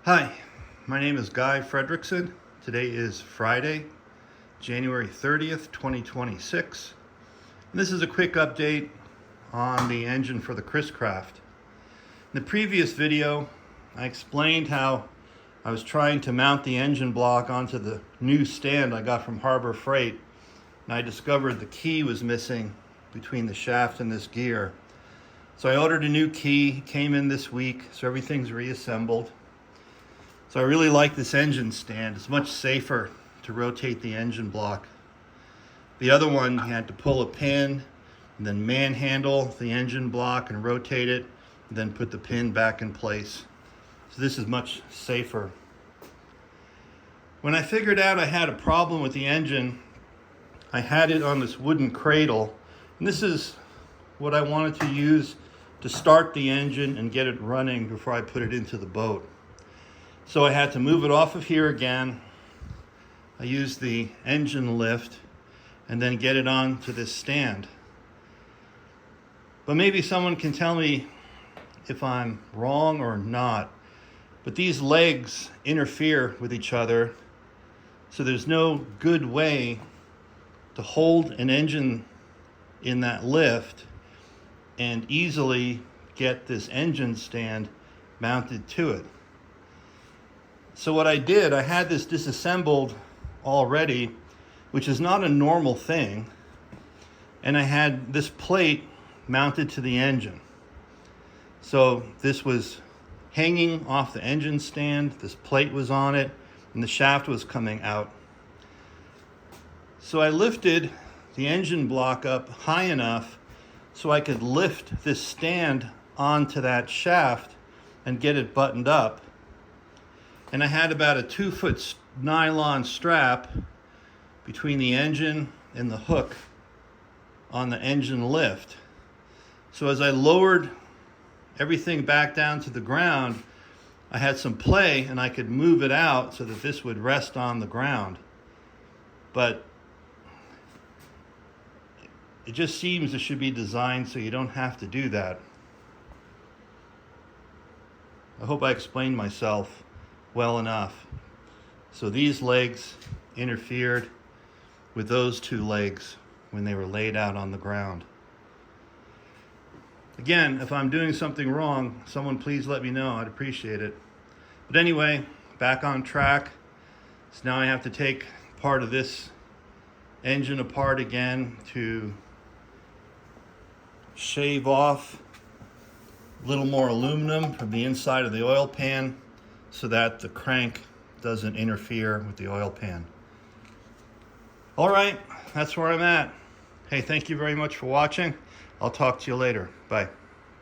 Hi, my name is Guy Fredrickson. Today is Friday, January 30th, 2026. And this is a quick update on the engine for the Chris-Craft. In the previous video, I explained how I was trying to mount the engine block onto the new stand I got from Harbor Freight, and I discovered the key was missing between the shaft and this gear. So I ordered a new key, came in this week, so everything's reassembled. So I really like this engine stand. It's much safer to rotate the engine block. The other one, you had to pull a pin and then manhandle the engine block and rotate it, and then put the pin back in place. So this is much safer. When I figured out I had a problem with the engine, I had it on this wooden cradle, and this is what I wanted to use to start the engine and get it running before I put it into the boat. So I had to move it off of here again. I used the engine lift and then get it onto this stand. But maybe someone can tell me if I'm wrong or not. But these legs interfere with each other, so there's no good way to hold an engine in that lift and easily get this engine stand mounted to it. So what I did, I had this disassembled already, which is not a normal thing, and I had this plate mounted to the engine. So this was hanging off the engine stand, this plate was on it, and the shaft was coming out. So I lifted the engine block up high enough so I could lift this stand onto that shaft and get it buttoned up. And I had about a 2-foot nylon strap between the engine and the hook on the engine lift. So as I lowered everything back down to the ground, I had some play and I could move it out so that this would rest on the ground. But it just seems it should be designed so you don't have to do that. I hope I explained myself well enough. So these legs interfered with those two legs when they were laid out on the ground. Again, if I'm doing something wrong, someone please let me know. I'd appreciate it. But anyway, back on track. So now I have to take part of this engine apart again to shave off a little more aluminum from the inside of the oil pan so that the crank doesn't interfere with the oil pan. All right, that's where I'm at. Hey, thank you very much for watching. I'll talk to you later. Bye.